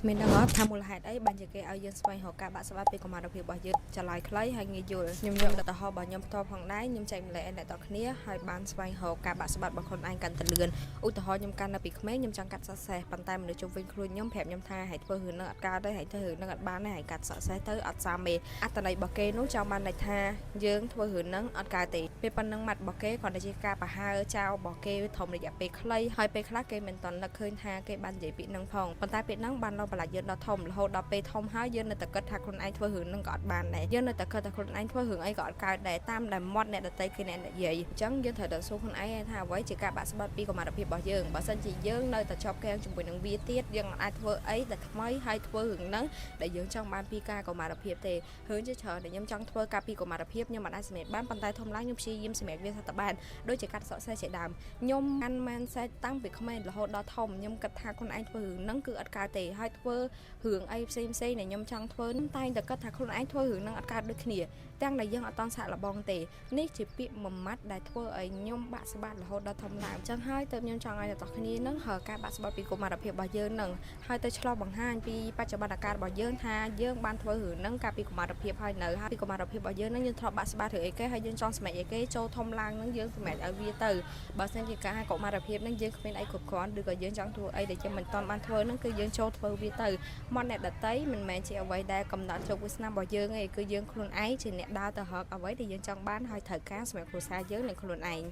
មានដឹងអត់ថាមូលហេតុអីបានជាគេឲ្យយើងស្វែងរកការបាក់ស្បាត់ពីកម្មាភិបរបស់យើងចលាយខ្លីហើយងាយយល់ខ្ញុំយកឧទាហរណ៍របស់ខ្ញុំផ្ទាល់ផងដែរខ្ញុំចែកម្លែកអ្នកទាំងគ្នាហើយបានស្វែងរកការបាក់ស្បាត់របស់ខ្លួនឯងកាន់តែលឿនឧទាហរណ៍ខ្ញុំកាន់នៅពីក្មេងខ្ញុំចង់កាត់សក់សេះប៉ុន្តែមនុស្សជុំវិញខ្លួនខ្ញុំប្រាប់ខ្ញុំថាហេតុធ្វើរឿងនឹងអត់កើតទេហេតុធ្វើរឿងនឹងអត់បានទេហេតុកាត់សក់សេះទៅអត់សាមេអត្តន័យរបស់គេនោះចង់បានន័យថាយើងធ្វើរឿងនឹងអត់កើតទេពេលប៉ុណ្ណឹងម៉ាត់របស់គេគ្រាន់តែជាការប្រហើចោលរបស់គេធំរយៈពេលខ្លីហើយពេលខ្លះគេមិនតន់នឹកឃើញថាគេបាននិយាយពាក្យនឹងផងប៉ុន្តែពាក្យហ្នឹងបានលោកបន្លាចយើងដល់ធំរហូតដល់ពេលធំហើយយើងនៅតែគិតថាខ្លួនឯងធ្វើរឿងនឹងក៏អត់បានដែរយើងនៅតែគិតថាខ្លួនឯងធ្វើរឿងអីក៏អត់កើតដែរតាមដែលមាត់អ្នកដទៃគេអ្នកនិយាយអញ្ចឹងយើងត្រូវតែសួរខ្លួនឯងថាអ្វីជាការបាក់ស្បាត់ពីកម្មាភិបរបស់យើងបើសិនជាយើងនៅតែជាប់គាំងជាមួយនឹងវាទៀតយើងអាចធ្វើអីដែលថ្មីហើយធ្វើរឿងហ្នឹងដែលយើងចង់បានពីការកម្មាភិបទេរឿងជាច្រើនដែលខ្ញុំចង់ធ្វើការពីកម្មាភិបខ្ញុំមិនអាចសម្រេចបានប៉ុន្តែធំឡើងខ្ញុំព្យាយាមសម្រេចវាថាតបានដូចជាកាត់សក់សេះជាដើមខ្ញុំកាន់ម៉ានសេតតាំងពីក្មេងរហូតដល់ធំខ្ញុំគិតថាខ្លួនឯងធ្វើរឿងហ្នឹងគឺអត់កើតទេហើយធ្វើរឿងអីផ្សេងដែលខ្ញុំចង់ធ្វើតែងតែគិតថាខ្លួនឯងធ្វើរឿងហ្នឹងអត់កើតដូចគ្នាទាំងដែលយើងអត់តន់សាក់លបងទេនេះជាពាក្យមួយម៉ាត់ដែលធ្វើឲ្យខ្ញុំបាក់ស្បាត់រហូតដល់ធំឡើងអញ្ចឹងហើយទៅខ្ញុំចង់ឲ្យអ្នកទាំងគ្នាហ្នឹងហៅការបាក់ស្បាត់ពីកុមារភាពរបស់យើងហ្នឹងហើយទៅឆ្លោះបង្ហាញពីបច្ចុប្បន្នកាលរបស់យើងថាយើងបានធ្វើរឿងហ្នឹងកាលពីកុមារភាពហើយនៅហើយពីកុមារភាពរបស់យើងហ្នឹងយើងធ្លាប់បាក់ស្បាត់ឬអីគេហើយយើងចង់សម្រេចអីគេចូលធំឡើងហ្នឹងយើងសម្រេចឲ្យវាទៅបើសិនជាការកុមារភាពហ្នឹងយើងគ្មានអីគ្រប់គ្រាន់ឬក៏យើងចង់ធ្វើអីដែលយើងមិនទាន់បានធ្វើហ្នឹងគឺយើងចូលធ្វើវាទៅមកអ្នកដតីមិនមែនជាអ្វីដែលកំណត់ជោគវាសនារបស់យើងទេគឺយើងខ្លួនឯងជាអ្នកដើរទៅរកអ្វីដែលយើងចង់បានហើយត្រូវការសម្រាប់គ្រួសារយើងនិងខ្លួនឯង